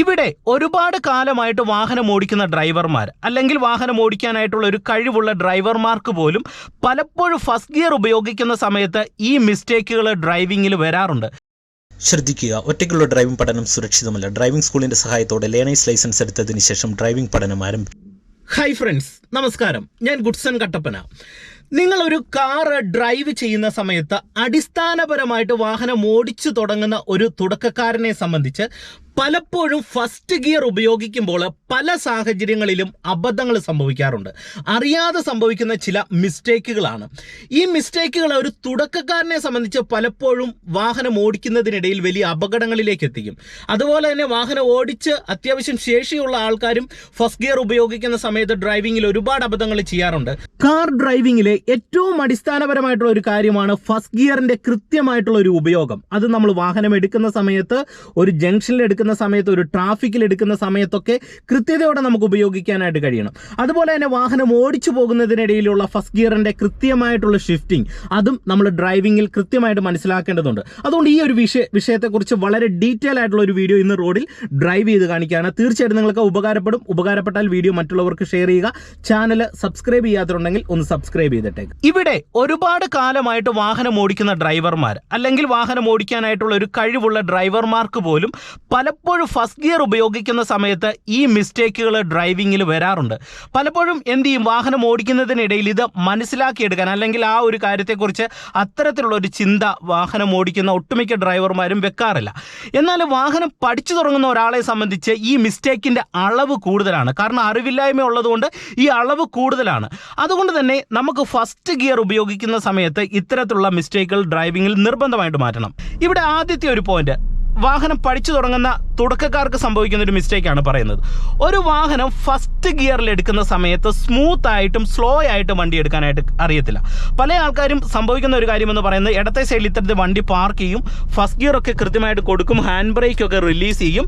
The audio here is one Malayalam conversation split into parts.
ഇവിടെ ഒരുപാട് കാലമായിട്ട് വാഹനം ഓടിക്കുന്ന ഡ്രൈവർമാർ അല്ലെങ്കിൽ വാഹനം ഓടിക്കാനായിട്ടുള്ള ഒരു കഴിവുള്ള ഡ്രൈവർമാർക്ക് പോലും പലപ്പോഴും ഫസ്റ്റ് ഗിയർ ഉപയോഗിക്കുന്ന സമയത്ത് ഈ മിസ്റ്റേക്കുകൾ ഡ്രൈവിങ്ങിൽ വരാറുണ്ട്. ശ്രദ്ധിക്കുക, ഒറ്റയ്ക്കുള്ള ഡ്രൈവിംഗ് പഠനം സുരക്ഷിതമല്ല. ഡ്രൈവിംഗ് സ്കൂളിന്റെ സഹായത്തോടെ ലേണേഴ്സ് ലൈസൻസ് എടുത്തതിന് ശേഷം ഡ്രൈവിംഗ് പഠനം ആരംഭിക്കും. ഹായ് ഫ്രണ്ട്സ്, നമസ്കാരം. ഞാൻ ഗുഡ്സൺ കട്ടപ്പന. നിങ്ങളൊരു കാർ ഡ്രൈവ് ചെയ്യുന്ന സമയത്ത് അടിസ്ഥാനപരമായിട്ട് വാഹനം ഓടിച്ചു തുടങ്ങുന്ന ഒരു തുടക്കക്കാരനെ സംബന്ധിച്ച് പലപ്പോഴും ഫസ്റ്റ് ഗിയർ ഉപയോഗിക്കുമ്പോൾ പല സാഹചര്യങ്ങളിലും അബദ്ധങ്ങൾ സംഭവിക്കാറുണ്ട്. അറിയാതെ സംഭവിക്കുന്ന ചില മിസ്റ്റേക്കുകളാണ്. ഈ മിസ്റ്റേക്കുകൾ ഒരു തുടക്കക്കാരനെ സംബന്ധിച്ച് പലപ്പോഴും വാഹനം ഓടിക്കുന്നതിനിടയിൽ വലിയ അപകടങ്ങളിലേക്ക് എത്തിക്കും. അതുപോലെ തന്നെ വാഹനം ഓടിച്ച് അത്യാവശ്യം ശേഷിയുള്ള ആൾക്കാരും ഫസ്റ്റ് ഗിയർ ഉപയോഗിക്കുന്ന സമയത്ത് ഡ്രൈവിങ്ങിൽ ഒരുപാട് അബദ്ധങ്ങൾ ചെയ്യാറുണ്ട്. കാർ ഡ്രൈവിങ്ങിലെ ഏറ്റവും അടിസ്ഥാനപരമായിട്ടുള്ള ഒരു കാര്യമാണ് ഫസ്റ്റ് ഗിയറിന്റെ കൃത്യമായിട്ടുള്ള ഒരു ഉപയോഗം. അത് നമ്മൾ വാഹനം എടുക്കുന്ന സമയത്ത്, ഒരു ജംഗ്ഷനിൽ എടുക്കുന്ന സമയത്ത്, ഒരു ട്രാഫിക്കിൽ എടുക്കുന്ന സമയത്തൊക്കെ കൃത്യതയോടെ നമുക്ക് ഉപയോഗിക്കാനായിട്ട് കഴിയണം. അതുപോലെ തന്നെ വാഹനം ഓടിച്ചു പോകുന്നതിനിടയിലുള്ള ഫസ്റ്റ് ഗിയറിന്റെ കൃത്യമായിട്ടുള്ള ഷിഫ്റ്റിംഗ്, അതും നമ്മൾ ഡ്രൈവിങ്ങിൽ കൃത്യമായിട്ട് മനസ്സിലാക്കേണ്ടതുണ്ട്. അതുകൊണ്ട് ഈ ഒരു വിഷയത്തെക്കുറിച്ച് വളരെ ഡീറ്റെയിൽ ആയിട്ടുള്ള ഒരു വീഡിയോ ഇന്ന് റോഡിൽ ഡ്രൈവ് ചെയ്ത് കാണിക്കുകയാണ്. തീർച്ചയായിട്ടും നിങ്ങൾക്ക് ഉപകാരപ്പെടും. ഉപകാരപ്പെട്ടാൽ വീഡിയോ മറ്റുള്ളവർക്ക് ഷെയർ ചെയ്യുക. ചാനൽ സബ്സ്ക്രൈബ് ചെയ്യാത്തുണ്ടെങ്കിൽ ഒന്ന് സബ്സ്ക്രൈബ് ചെയ്തിട്ടേക്ക്. ഇവിടെ ഒരുപാട് കാലമായിട്ട് വാഹനം ഓടിക്കുന്ന ഡ്രൈവർമാർ അല്ലെങ്കിൽ വാഹനം ഓടിക്കാനായിട്ടുള്ള ഒരു കഴിവുള്ള ഡ്രൈവർമാർക്ക് പോലും പലപ്പോഴും ഫസ്റ്റ് ഗിയർ ഉപയോഗിക്കുന്ന സമയത്ത് ഈ മിസ്റ്റേക്കുകൾ ഡ്രൈവിങ്ങിൽ വരാറുണ്ട്. പലപ്പോഴും എന്ത് ചെയ്യും, വാഹനം ഓടിക്കുന്നതിനിടയിൽ ഇത് മനസ്സിലാക്കിയെടുക്കാൻ അല്ലെങ്കിൽ ആ ഒരു കാര്യത്തെക്കുറിച്ച് അത്തരത്തിലുള്ള ഒരു ചിന്ത വാഹനം ഓടിക്കുന്ന ഒട്ടുമിക്ക ഡ്രൈവർമാരും വെക്കാറില്ല. എന്നാൽ വാഹനം പഠിച്ചു തുടങ്ങുന്ന ഒരാളെ സംബന്ധിച്ച് ഈ മിസ്റ്റേക്കിൻ്റെ അളവ് കൂടുതലാണ്. കാരണം അറിവില്ലായ്മ ഉള്ളതുകൊണ്ട് ഈ അളവ് കൂടുതലാണ്. അതുകൊണ്ട് തന്നെ നമുക്ക് ഫസ്റ്റ് ഗിയർ ഉപയോഗിക്കുന്ന സമയത്ത് ഇത്തരത്തിലുള്ള മിസ്റ്റേക്കുകൾ ഡ്രൈവിങ്ങിൽ നിർബന്ധമായിട്ട് മാറ്റണം. ഇവിടെ ആദ്യത്തെ ഒരു പോയിന്റ്, വാഹനം പഠിച്ചു തുടങ്ങുന്ന തുടക്കക്കാർക്ക് സംഭവിക്കുന്ന ഒരു മിസ്റ്റേക്കാണ് പറയുന്നത്. ഒരു വാഹനം ഫസ്റ്റ് ഗിയറിൽ എടുക്കുന്ന സമയത്ത് സ്മൂത്ത് ആയിട്ടും സ്ലോ ആയിട്ടും വണ്ടി എടുക്കാനായിട്ട് അറിയത്തില്ല. പല ആൾക്കാരും സംഭവിക്കുന്ന ഒരു കാര്യമെന്ന് പറയുന്നത്, ഇടത്തെ സൈഡിൽ ഇത്തരത്തിൽ വണ്ടി പാർക്ക് ചെയ്യും, ഫസ്റ്റ് ഗിയർ ഒക്കെ കൃത്യമായിട്ട് കൊടുക്കും, ഹാൻഡ് ബ്രേക്ക് ഒക്കെ റിലീസ് ചെയ്യും,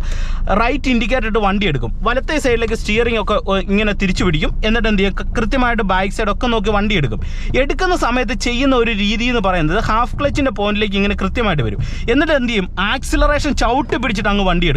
റൈറ്റ് ഇൻഡിക്കേറ്റർ ഇട്ട് വണ്ടി എടുക്കും, വലത്തെ സൈഡിലേക്ക് സ്റ്റിയറിംഗ് ഒക്കെ ഇങ്ങനെ തിരിച്ചു പിടിക്കും, എന്നിട്ട് എന്ത് ചെയ്യും, കൃത്യമായിട്ട് ബാക്ക് സൈഡ് ഒക്കെ നോക്കി വണ്ടി എടുക്കും. എടുക്കുന്ന സമയത്ത് ചെയ്യുന്ന ഒരു രീതി എന്ന് പറയുന്നത് ഹാഫ് ക്ലച്ചിൻ്റെ പോയിന്റിലേക്ക് ഇങ്ങനെ കൃത്യമായിട്ട് വരും. എന്നിട്ട് എന്ത് ചെയ്യും, ആക്സിലറേഷൻ ചവിട്ടി പിടിച്ചിട്ട് അങ്ങ് വണ്ടി എടുക്കും.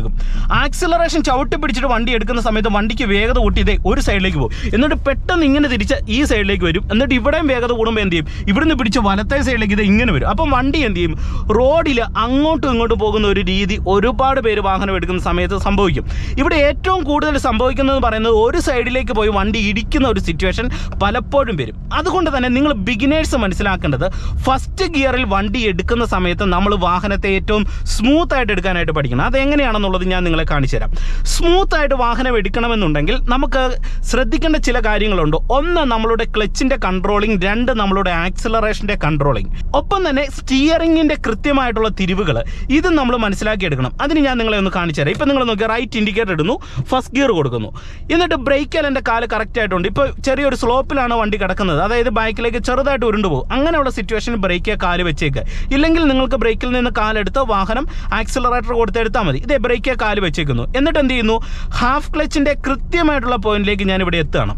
ആക്സിലറേഷൻ ചവിട്ടി പിടിച്ചിട്ട് വണ്ടി എടുക്കുന്ന സമയത്ത് വണ്ടിക്ക് വേഗത കൂട്ടി ഇതേ ഒരു സൈഡിലേക്ക് പോകും. എന്നിട്ട് പെട്ടെന്ന് ഇങ്ങനെ തിരിച്ച് ഈ സൈഡിലേക്ക് വരും. എന്നിട്ട് ഇവിടെയും വേഗത കൂടുമ്പോൾ എന്ത് ചെയ്യും, ഇവിടുന്ന് പിടിച്ച് വലത്തെ സൈഡിലേക്ക് ഇത് ഇങ്ങനെ വരും. അപ്പം വണ്ടി എന്ത് ചെയ്യും, റോഡിൽ അങ്ങോട്ടും ഇങ്ങോട്ടും പോകുന്ന ഒരു രീതി ഒരുപാട് പേര് വാഹനം എടുക്കുന്ന സമയത്ത് സംഭവിക്കും. ഇവിടെ ഏറ്റവും കൂടുതൽ സംഭവിക്കുന്നതെന്ന് പറയുന്നത് ഒരു സൈഡിലേക്ക് പോയി വണ്ടി ഇടിക്കുന്ന ഒരു സിറ്റുവേഷൻ പലപ്പോഴും വരും. അതുകൊണ്ട് തന്നെ നിങ്ങൾ ബിഗിനേഴ്സ് മനസ്സിലാക്കേണ്ടത്, ഫസ്റ്റ് ഗിയറിൽ വണ്ടി എടുക്കുന്ന സമയത്ത് നമ്മൾ വാഹനത്തെ ഏറ്റവും സ്മൂത്ത് ആയിട്ട് എടുക്കാനായിട്ട് പഠിക്കണം. അതെങ്ങനെയാണെന്നുള്ളത് ഞാൻ നിങ്ങളെ കാണിച്ചു തരാം. സ്മൂത്ത് ആയിട്ട് വാഹനം എടുക്കണമെന്നുണ്ടെങ്കിൽ നമുക്ക് ശ്രദ്ധിക്കേണ്ട ചില കാര്യങ്ങളുണ്ട്. ഒന്ന്, നമ്മളുടെ ക്ലച്ചിന്റെ കൺട്രോളിങ്. രണ്ട്, നമ്മളുടെ ആക്സിലറേഷന്റെ കൺട്രോളിങ്. ഒപ്പം തന്നെ സ്റ്റിയറിംഗിന്റെ കൃത്യമായിട്ടുള്ള തിരിവുകൾ, ഇത് നമ്മൾ മനസ്സിലാക്കിയെടുക്കണം. അതിന് ഞാൻ നിങ്ങളെ ഒന്ന് കാണിച്ചു തരാം. ഇപ്പം നിങ്ങൾ നോക്കി, റൈറ്റ് ഇൻഡിക്കേറ്റർ ഇടുന്നു, ഫസ്റ്റ് ഗിയർ കൊടുക്കുന്നു, എന്നിട്ട് ബ്രേക്കിൽ എൻ്റെ കാല് കറക്റ്റ് ആയിട്ടുണ്ട്. ഇപ്പോൾ ചെറിയൊരു സ്ലോപ്പിലാണ് വണ്ടി കിടക്കുന്നത്, അതായത് ബാക്കിലേക്ക് ചെറുതായിട്ട് ഉരുണ്ടുപോകും. അങ്ങനെയുള്ള സിറ്റുവേഷനിൽ ബ്രേക്കിൽ കാല് വെച്ചേക്ക്. ഇല്ലെങ്കിൽ നിങ്ങൾക്ക് ബ്രേക്കിൽ നിന്ന് കാലെടുത്ത് വാഹനം ആക്സിലറേറ്റർ കൊടുത്തെടുത്താൽ മതി. ഇതേ ബ്രേക്കിൽ കാല് വെച്ചേക്കുന്നു. എന്നിട്ട് എന്ത് ചെയ്യുന്നു, ഹാഫ് ക്ലച്ചിൻ്റെ കൃത്യമായിട്ടുള്ള പോയിന്റിലേക്ക് ഞാൻ ഇവിടെ എത്തുകയാണ്.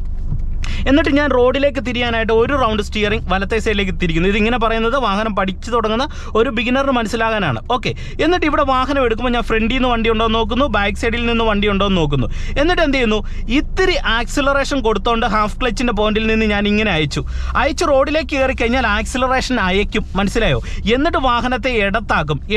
എന്നിട്ട് ഞാൻ റോഡിലേക്ക് തിരിയാനായിട്ട് ഒരു റൗണ്ട് സ്റ്റിയറിംഗ് വലത്തെ സൈഡിലേക്ക് തിരിക്കുന്നു. ഇതിങ്ങനെ പറയുന്നത് വാഹനം പഠിച്ചു തുടങ്ങുന്ന ഒരു ബിഗിനറിന് മനസ്സിലാകാനാണ്. ഓക്കെ, എന്നിട്ട് ഇവിടെ വാഹനം എടുക്കുമ്പോൾ ഞാൻ ഫ്രണ്ടിൽ നിന്ന് വണ്ടി ഉണ്ടോ എന്ന് നോക്കുന്നു, ബാക്ക് സൈഡിൽ നിന്ന് വണ്ടി ഉണ്ടോ എന്ന് നോക്കുന്നു. എന്നിട്ട് എന്ത് ചെയ്യുന്നു, ഇത്തിരി ആക്സിലറേഷൻ കൊടുത്തോണ്ട് ഹാഫ് ക്ലച്ചിൻ്റെ പോയിന്റിൽ നിന്ന് ഞാൻ ഇങ്ങനെ അയച്ചു റോഡിലേക്ക് കയറി കഴിഞ്ഞാൽ ആക്സിലറേഷൻ അയക്കും. മനസ്സിലായോ? എന്നിട്ട് വാഹനത്തെ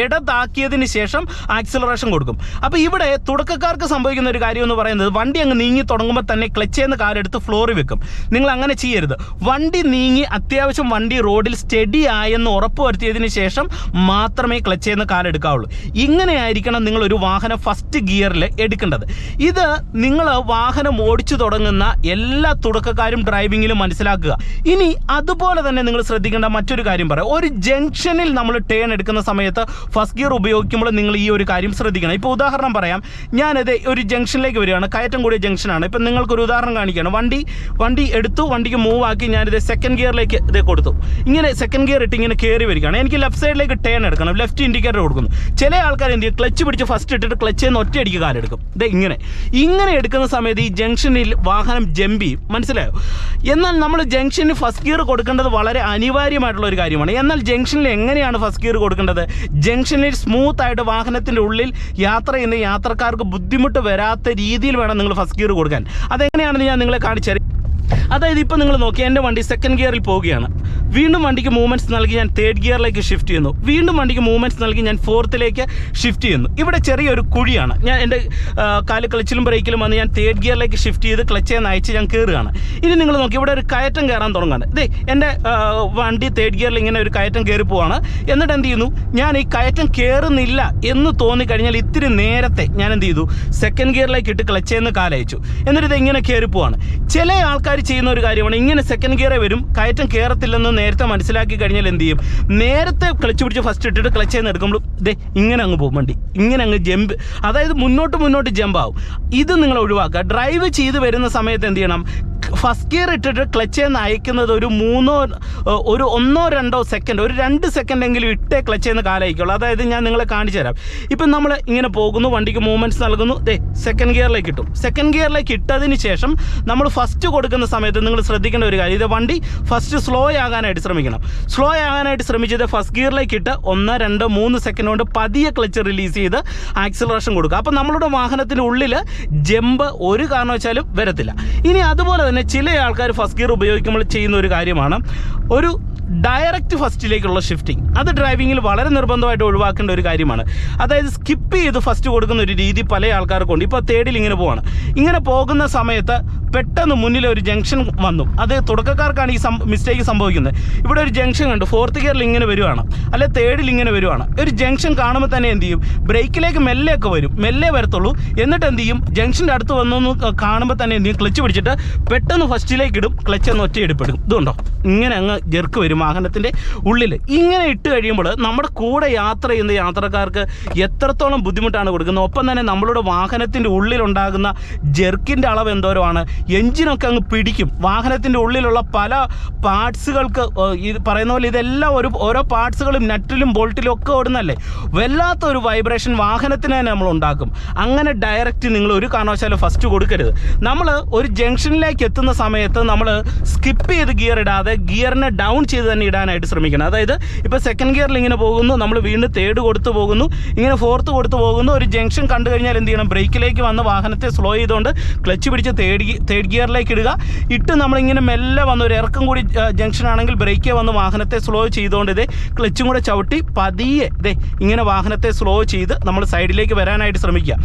ഇടത്താക്കിയതിന് ശേഷം ആക്സിലറേഷൻ കൊടുക്കും. അപ്പോൾ ഇവിടെ തുടക്കക്കാർക്ക് സംഭവിക്കുന്ന ഒരു കാര്യം എന്ന് പറയുന്നത്, വണ്ടി അങ്ങ് നീങ്ങി തുടങ്ങുമ്പോൾ തന്നെ ക്ലച്ചേന്ന് കാലെടുത്ത് ഫ്ലോറിൽ വെക്കും. നിങ്ങൾ അങ്ങനെ ചെയ്യരുത്. വണ്ടി നീങ്ങി അത്യാവശ്യം വണ്ടി റോഡിൽ സ്റ്റഡി ആയെന്ന് ഉറപ്പുവരുത്തിയതിന് ശേഷം മാത്രമേ ക്ലച്ചേന്ന് കാലെടുക്കാവുള്ളൂ. ഇങ്ങനെയായിരിക്കണം നിങ്ങൾ ഒരു വാഹനം ഫസ്റ്റ് ഗിയറിൽ എടുക്കേണ്ടത്. ഇത് നിങ്ങൾ വാഹനം ഓടിച്ചു തുടങ്ങുന്ന എല്ലാ തുടക്കക്കാരും ഡ്രൈവിങ്ങിലും മനസ്സിലാക്കുക. ഇനി അതുപോലെ തന്നെ നിങ്ങൾ ശ്രദ്ധിക്കേണ്ട മറ്റൊരു കാര്യം പറയാം. ഒരു ജംഗ്ഷനിൽ നമ്മൾ ടേൺ എടുക്കുന്ന സമയത്ത് ഫസ്റ്റ് ഗിയർ ഉപയോഗിക്കുമ്പോൾ നിങ്ങൾ ഈ ഒരു കാര്യം ശ്രദ്ധിക്കണം. ഇപ്പോൾ ഉദാഹരണം പറയാം, ഞാനത് ഒരു ജംഗ്ഷനിലേക്ക് വരികയാണ്, കയറ്റം കൂടിയ ജംഗ്ഷനാണ്. ഇപ്പം നിങ്ങൾക്കൊരു ഉദാഹരണം കാണിക്കുകയാണ്. വണ്ടി വണ്ടി എടുത്തു, വണ്ടിക്ക് മൂവ് ആക്കി ഞാനിത് സെക്കൻഡ് ഗിയറിലേക്ക് ഇത് കൊടുത്തു. ഇങ്ങനെ സെക്കൻഡ് ഗിയർ ഇട്ട് ഇങ്ങനെ കയറി വരികയാണ്. എനിക്ക് ലെഫ്റ്റ് സൈഡിലേക്ക് ടേൺ എടുക്കണം, ലെഫ്റ്റ് ഇൻഡിക്കേറ്റർ കൊടുക്കുന്നു. ചില ആൾക്കാർ എന്ത് ചെയ്യും, ക്ലച്ച് പിടിച്ച് ഫസ്റ്റ് ഇട്ടിട്ട് ക്ലച്ച് നിന്ന് ഒറ്റയടിക്ക് കാലെടുക്കും. ഇത് ഇങ്ങനെ എടുക്കുന്ന സമയത്ത് ഈ ജംഗ്ഷനിൽ വാഹനം ജമ്പ് ചെയ്യും. മനസ്സിലായോ? എന്നാൽ നമ്മൾ ജംഗ്ഷനിൽ ഫസ്റ്റ് ഗിയർ കൊടുക്കേണ്ടത് വളരെ അനിവാര്യമായിട്ടുള്ള ഒരു കാര്യമാണ്. എന്നാൽ ജംഗ്ഷനിൽ എങ്ങനെയാണ് ഫസ്റ്റ് ഗിയർ കൊടുക്കേണ്ടത്? ജംഗ്ഷനിൽ സ്മൂത്ത് ആയിട്ട് വാഹനത്തിൻ്റെ ഉള്ളിൽ യാത്ര ചെയ്യുന്ന യാത്രക്കാർക്ക് ബുദ്ധിമുട്ട് വരാത്ത രീതിയിൽ വേണം നിങ്ങൾ ഫസ്റ്റ് ഗിയർ കൊടുക്കാൻ. അതെങ്ങനെയാണെന്ന് ഞാൻ നിങ്ങളെ കാണിച്ചു. അതായത് ഇപ്പോൾ നിങ്ങൾ നോക്കി, എൻ്റെ വണ്ടി സെക്കൻഡ് ഗിയറിൽ പോവുകയാണ്. വീണ്ടും വണ്ടിക്ക് മൂവ്മെൻറ്റ്സ് നൽകി ഞാൻ തേർഡ് ഗിയറിലേക്ക് ഷിഫ്റ്റ് ചെയ്യുന്നു. വീണ്ടും വണ്ടിക്ക് മൂവ്മെൻറ്റ്സ് നൽകി ഞാൻ ഫോർത്തിലേക്ക് ഷിഫ്റ്റ് ചെയ്യുന്നു. ഇവിടെ ചെറിയൊരു കുഴിയാണ്. ഞാൻ എൻ്റെ കാല് ക്ലച്ചിലും ബ്രേക്കിലും വന്ന് ഞാൻ തേർഡ് ഗിയറിലേക്ക് ഷിഫ്റ്റ് ചെയ്ത് ക്ലച്ചെ നയിച്ച് ഞാൻ കയറുകയാണ്. ഇനി നിങ്ങൾ നോക്കി, ഇവിടെ ഒരു കയറ്റം കയറാൻ തുടങ്ങുകയാണ്. ഇതേ എൻ്റെ വണ്ടി തേർഡ് ഗിയറിൽ ഇങ്ങനെ ഒരു കയറ്റം കയറി പോവാണ്. എന്നിട്ട് എന്ത് ചെയ്യുന്നു, ഞാൻ ഈ കയറ്റം കയറുന്നില്ല എന്ന് തോന്നിക്കഴിഞ്ഞാൽ ഇത്തിരി നേരത്തെ ഞാൻ എന്ത് ചെയ്തു, സെക്കൻഡ് ഗിയറിലേക്ക് ഇട്ട് ക്ലച്ചേന്ന് കാലയച്ചു. എന്നിട്ട് ഇത് ഇങ്ങനെ കയറി പോവാണ്. ചില ആൾക്കാർ ചെയ്യുന്ന ഒരു കാര്യമാണ്, ഇങ്ങനെ സെക്കൻഡ് ഗിയറെ വരും, കയറ്റം കയറത്തില്ലെന്ന് നേരത്തെ മനസ്സിലാക്കി കഴിഞ്ഞാൽ എന്ത് ചെയ്യും, നേരത്തെ ക്ലച്ച് പിടിച്ച് ഫസ്റ്റ് ഇട്ടിട്ട് ക്ലച്ച് ചെയ്യുന്ന എടുക്കുമ്പോൾ ഇങ്ങനെ അങ്ങ് പോകും വണ്ടി, ഇങ്ങനെ അങ്ങ് ജമ്പ്, അതായത് മുന്നോട്ട് ജമ്പ് ആവും. ഇത് നിങ്ങൾ ഒഴിവാക്കുക. ഡ്രൈവ് ചെയ്ത് വരുന്ന സമയത്ത് എന്ത് ചെയ്യണം, ഫസ്റ്റ് ഗിയർ ഇട്ടിട്ട് ക്ലച്ച് ചെയ്യുന്ന അയക്കുന്നത് ഒരു 1-2 സെക്കൻഡ്, ഒരു 2 സെക്കൻഡെങ്കിലും ഇട്ടേ ക്ലച്ച് ചെയ്യുന്ന കാലയക്കുള്ളൂ. അതായത് ഞാൻ നിങ്ങളെ കാണിച്ചു തരാം. ഇപ്പം നമ്മൾ ഇങ്ങനെ പോകുന്നു, വണ്ടിക്ക് മൂവ്മെൻറ്റ്സ് നൽകുന്നു, സെക്കൻഡ് ഗിയറിലേക്ക് ഇട്ടു. സെക്കൻഡ് ഗിയറിലേക്ക് ഇട്ടതിന് ശേഷം നമ്മൾ ഫസ്റ്റ് കൊടുക്കുന്ന സമയത്ത് നിങ്ങൾ ശ്രദ്ധിക്കേണ്ട ഒരു കാര്യം, ഇത് വണ്ടി ഫസ്റ്റ് സ്ലോ ആകാനായിട്ട് ശ്രമിക്കണം. സ്ലോ ആകാനായിട്ട് ശ്രമിച്ചത് ഫസ്റ്റ് ഗിയറിലേക്ക് ഇട്ട് 1, 2, 3 സെക്കൻഡ് കൊണ്ട് പതിയെ ക്ലച്ച് റിലീസ് ചെയ്ത് ആക്സിലറേഷൻ കൊടുക്കുക. അപ്പോൾ നമ്മളുടെ വാഹനത്തിൻ്റെ ഉള്ളിൽ ജമ്പ് ഒരു കാരണവശാലും വരത്തില്ല. ഇനി അതുപോലെ തന്നെ ചില ആൾക്കാർ ഫസ്റ്റ് ഗിയർ ഉപയോഗിക്കുമ്പോൾ ചെയ്യുന്ന ഒരു കാര്യമാണ് ഒരു ഡയറക്റ്റ് ഫസ്റ്റിലേക്കുള്ള ഷിഫ്റ്റിംഗ്. അത് ഡ്രൈവിങ്ങിൽ വളരെ നിർബന്ധമായിട്ട് ഒഴിവാക്കേണ്ട ഒരു കാര്യമാണ്. അതായത് സ്കിപ്പ് ചെയ്ത് ഫസ്റ്റ് കൊടുക്കുന്ന ഒരു രീതി പല ആൾക്കാർക്കുണ്ട്. ഇപ്പോൾ തേർഡിൽ ഇങ്ങനെ പോവാണ്. ഇങ്ങനെ പോകുന്ന സമയത്ത് പെട്ടെന്ന് മുന്നിൽ ഒരു ജംഗ്ഷൻ വന്നു. അത് തുടക്കക്കാർക്കാണ് ഈ മിസ്റ്റേക്ക് സംഭവിക്കുന്നത്. ഇവിടെ ഒരു ജംഗ്ഷൻ കണ്ടു, ഫോർത്ത് ഗിയറിൽ ഇങ്ങനെ വരുവാണ്, അല്ലെ തേർഡിൽ ഇങ്ങനെ വരുവാണ്. ഒരു ജംഗ്ഷൻ കാണുമ്പോൾ തന്നെ എന്ത് ചെയ്യും, ബ്രേക്കിലേക്ക് മെല്ലെ വരത്തുള്ളൂ. എന്നിട്ട് എന്ത് ചെയ്യും, ജംഗ്ഷൻ്റെ അടുത്ത് വന്നു കാണുമ്പോൾ തന്നെ എന്ത് ചെയ്യും, ക്ലച്ച് പിടിച്ചിട്ട് പെട്ടെന്ന് ഫസ്റ്റിലേക്ക് ഇടും, ക്ലച്ച് ഒന്ന് ഒറ്റയെടുപ്പെടും. ഇതുണ്ടോ, ഇങ്ങനെ അങ്ങ് ജെർക്ക് വരും വാഹനത്തിൻ്റെ ഉള്ളിൽ. ഇങ്ങനെ ഇട്ട് കഴിയുമ്പോൾ നമ്മുടെ കൂടെ യാത്ര ചെയ്യുന്ന യാത്രക്കാർക്ക് എത്രത്തോളം ബുദ്ധിമുട്ടാണ് കൊടുക്കുന്നത്. ഒപ്പം തന്നെ നമ്മളുടെ വാഹനത്തിൻ്റെ ഉള്ളിലുണ്ടാകുന്ന ജെർക്കിൻ്റെ അളവ് എന്തോരമാണ്, എഞ്ചിനൊക്കെ അങ്ങ് പിടിക്കും. വാഹനത്തിൻ്റെ ഉള്ളിലുള്ള പല പാർട്സുകൾക്ക് ഇത് പറയുന്ന പോലെ ഇതെല്ലാം ഓരോ പാർട്സുകളും നട്ടിലും ബോൾട്ടിലും ഒക്കെ ഓടുന്നല്ലേ, വല്ലാത്തൊരു വൈബ്രേഷൻ വാഹനത്തിന് തന്നെ നമ്മൾ ഉണ്ടാക്കും. അങ്ങനെ ഡയറക്റ്റ് നിങ്ങൾ ഒരു കാരണവശാലും ഫസ്റ്റ് കൊടുക്കരുത്. നമ്മൾ ഒരു ജംഗ്ഷനിലേക്ക് എത്തുന്ന സമയത്ത് നമ്മൾ സ്കിപ്പ് ചെയ്ത് ഗിയർ ഇടാതെ ഗിയറിനെ ഡൗൺ ചെയ്ത് തന്നെ ഇടാനായിട്ട് ശ്രമിക്കണം. അതായത് ഇപ്പോൾ സെക്കൻഡ് ഗിയറിൽ ഇങ്ങനെ പോകുന്നു, നമ്മൾ വീണ്ടും തേർഡ് കൊടുത്ത് പോകുന്നു, ഇങ്ങനെ ഫോർത്ത് കൊടുത്ത് പോകുന്നു. ഒരു ജംഗ്ഷൻ കണ്ടു കഴിഞ്ഞാൽ എന്ത് ചെയ്യണം, ബ്രേക്കിലേക്ക് വന്ന് വാഹനത്തെ സ്ലോ ചെയ്തുകൊണ്ട് ക്ലച്ച് പിടിച്ച് തേർഡ് ഗിയറിലേക്ക് ഇടുക. ഇട്ട് നമ്മളിങ്ങനെ മെല്ലെ വന്ന് ഒരു ഇറക്കം കൂടി ജംഗ്ഷൻ ആണെങ്കിൽ ബ്രേക്കേ വന്ന് വാഹനത്തെ സ്ലോ ചെയ്തുകൊണ്ട് ക്ലച്ചും കൂടെ ചവിട്ടി പതിയെ ഇങ്ങനെ വാഹനത്തെ സ്ലോ ചെയ്ത് നമ്മൾ സൈഡിലേക്ക് വരാനായിട്ട് ശ്രമിക്കുക.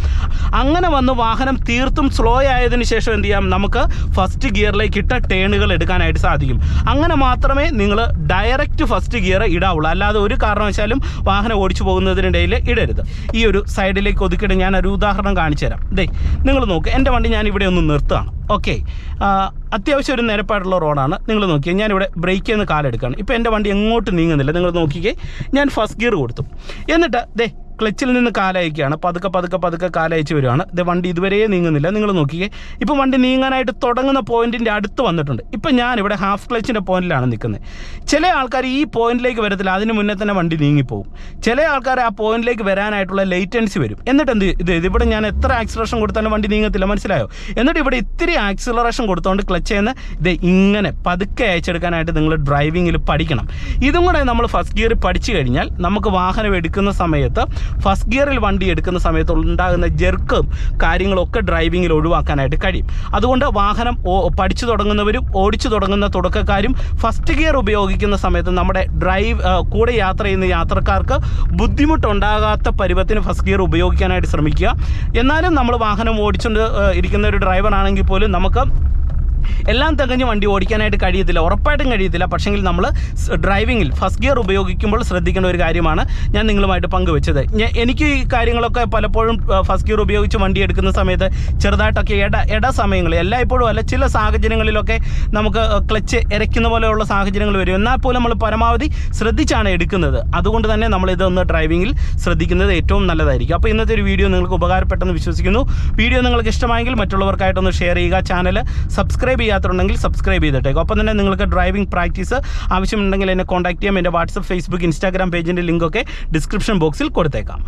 അങ്ങനെ വന്ന് വാഹനം തീർത്തും സ്ലോ ആയതിനു ശേഷം എന്ത് ചെയ്യാം, നമുക്ക് ഫസ്റ്റ് ഗിയറിലേക്ക് ഇട്ട ടേണുകൾ എടുക്കാനായിട്ട് സാധിക്കും. അങ്ങനെ മാത്രമേ നിങ്ങൾ ഡയറക്റ്റ് ഫസ്റ്റ് ഗിയർ ഇടാവുള്ളൂ. അല്ലാതെ ഒരു കാരണവശാലും വാഹനം ഓടിച്ചു പോകുന്നതിനിടയിൽ ഇടരുത്. ഈ ഒരു സൈഡിലേക്ക് ഒതുക്കിയിട്ട് ഞാൻ ഒരു ഉദാഹരണം കാണിച്ചു തരാം. നിങ്ങൾ നോക്ക്, എൻ്റെ വണ്ടി ഞാൻ ഇവിടെ ഒന്ന് നിർത്തുകയാണ്. ഓക്കെ, അത്യാവശ്യം ഒരു നിരപ്പായിട്ടുള്ള റോഡാണ്. നിങ്ങൾ നോക്കിയേ, ഞാനിവിടെ ബ്രേക്ക് ചെയ്യുന്ന കാലെടുക്കുകയാണ്. ഇപ്പോൾ എൻ്റെ വണ്ടി എങ്ങോട്ട് നീങ്ങുന്നില്ല. നിങ്ങൾ നോക്കിക്കേ, ഞാൻ ഫസ്റ്റ് ഗിയർ കൊടുത്തു. എന്നിട്ട് ക്ലച്ചിൽ നിന്ന് കാലയക്കുകയാണ്. പതുക്കെ കാലയച്ച് വരുവാണ്. വണ്ടി ഇതുവരെ നീങ്ങുന്നില്ല. നിങ്ങൾ നോക്കിക്കേ, ഇപ്പോൾ വണ്ടി നീങ്ങാനായിട്ട് തുടങ്ങുന്ന പോയിന്റിൻ്റെ അടുത്ത് വന്നിട്ടുണ്ട്. ഇപ്പം ഞാനിവിടെ ഹാഫ് ക്ലച്ചിൻ്റെ പോയിന്റിലാണ് നിൽക്കുന്നത്. ചില ആൾക്കാർ ഈ പോയിന്റിലേക്ക് വരത്തില്ല, അതിന് മുന്നേ തന്നെ വണ്ടി നീങ്ങിപ്പോവും. ചില ആൾക്കാർ ആ പോയിന്റിലേക്ക് വരാനായിട്ടുള്ള ലേറ്റൻസി വരും. എന്നിട്ട് ഇവിടെ ഞാൻ എത്ര ആക്സിലറേഷൻ കൊടുത്താലും വണ്ടി നീങ്ങത്തില്ല. മനസ്സിലായോ? എന്നിട്ട് ഇവിടെ ഇത്തിരി ആക്സിലറേഷൻ കൊടുത്തുകൊണ്ട് ക്ലച്ച് ചെയ്യുന്ന ഇങ്ങനെ പതുക്കെ അയച്ചെടുക്കാനായിട്ട് നിങ്ങൾ ഡ്രൈവിങ്ങിൽ പഠിക്കണം. ഇതും കൂടെ നമ്മൾ ഫസ്റ്റ് ഗിയർ പഠിച്ചു കഴിഞ്ഞാൽ നമുക്ക് വാഹനം എടുക്കുന്ന സമയത്ത്, ഫസ്റ്റ് ഗിയറിൽ വണ്ടി എടുക്കുന്ന സമയത്ത് ഉണ്ടാകുന്ന ജെർക്കും കാര്യങ്ങളൊക്കെ ഡ്രൈവിങ്ങിൽ ഒഴിവാക്കാനായിട്ട് കഴിയും. അതുകൊണ്ട് വാഹനം പഠിച്ചു തുടങ്ങുന്നവരും ഓടിച്ചു തുടങ്ങുന്ന തുടക്കക്കാരും ഫസ്റ്റ് ഗിയർ ഉപയോഗിക്കുന്ന സമയത്ത് നമ്മുടെ കൂടെ യാത്ര ചെയ്യുന്ന യാത്രക്കാർക്ക് ബുദ്ധിമുട്ടുണ്ടാകാത്ത പരുവത്തിന് ഫസ്റ്റ് ഗിയർ ഉപയോഗിക്കാനായിട്ട് ശ്രമിക്കുക. എന്നാലും നമ്മൾ വാഹനം ഓടിച്ചുകൊണ്ട് ഇരിക്കുന്ന ഒരു ഡ്രൈവർ ആണെങ്കിൽ പോലും നമുക്ക് എല്ലാം തികഞ്ഞ് വണ്ടി ഓടിക്കാനായിട്ട് കഴിയത്തില്ല, ഉറപ്പായിട്ടും കഴിയത്തില്ല. പക്ഷെങ്കിൽ നമ്മൾ ഡ്രൈവിങ്ങിൽ ഫസ്റ്റ് ഗിയർ ഉപയോഗിക്കുമ്പോൾ ശ്രദ്ധിക്കേണ്ട ഒരു കാര്യമാണ് ഞാൻ നിങ്ങളുമായിട്ട് പങ്കുവെച്ചത്. എനിക്ക് ഈ കാര്യങ്ങളൊക്കെ പലപ്പോഴും ഫസ്റ്റ് ഗിയർ ഉപയോഗിച്ച് വണ്ടി എടുക്കുന്ന സമയത്ത് ചെറുതായിട്ടൊക്കെ ഇട സമയങ്ങളിൽ, എല്ലായ്പ്പോഴും അല്ല, ചില സാഹചര്യങ്ങളിലൊക്കെ നമുക്ക് ക്ലച്ച് ഇരയ്ക്കുന്ന പോലെയുള്ള സാഹചര്യങ്ങൾ വരും. എന്നാൽ പോലും നമ്മൾ പരമാവധി ശ്രദ്ധിച്ചാണ് എടുക്കുന്നത്. അതുകൊണ്ട് തന്നെ നമ്മളിതൊന്ന് ഡ്രൈവിങ്ങിൽ ശ്രദ്ധിക്കുന്നത് ഏറ്റവും നല്ലതായിരിക്കും. അപ്പോൾ ഇന്നത്തെ ഒരു വീഡിയോ നിങ്ങൾക്ക് ഉപകാരപ്പെട്ടെന്ന് വിശ്വസിക്കുന്നു. വീഡിയോ നിങ്ങൾക്ക് ഇഷ്ടമായെങ്കിൽ മറ്റുള്ളവർക്കായിട്ടൊന്ന് ഷെയർ ചെയ്യുക. ചാനൽ സബ്സ്ക്രൈബ് സബ്സ്ക്രൈബ് ചെയ്യാത്തുണ്ടെങ്കിൽ സബ്സ്ക്രൈബ് ചെയ്തിട്ടേക്കും. ഒപ്പം തന്നെ നിങ്ങൾക്ക് ഡ്രൈവിംഗ് പ്രാക്ടീസ് ആവശ്യമുണ്ടെങ്കിൽ എന്നെ കോൺടാക്ട് ചെയ്യാം. എൻ്റെ വാട്സപ്പ്, ഫേസ്ബുക്ക്, ഇൻസ്റ്റാഗ്രാം പേജിൻ്റെ ലിങ്കൊക്കെ ഡിസ്ക്രിപ്ഷൻ ബോക്സിൽ കൊടുത്തേക്കാം.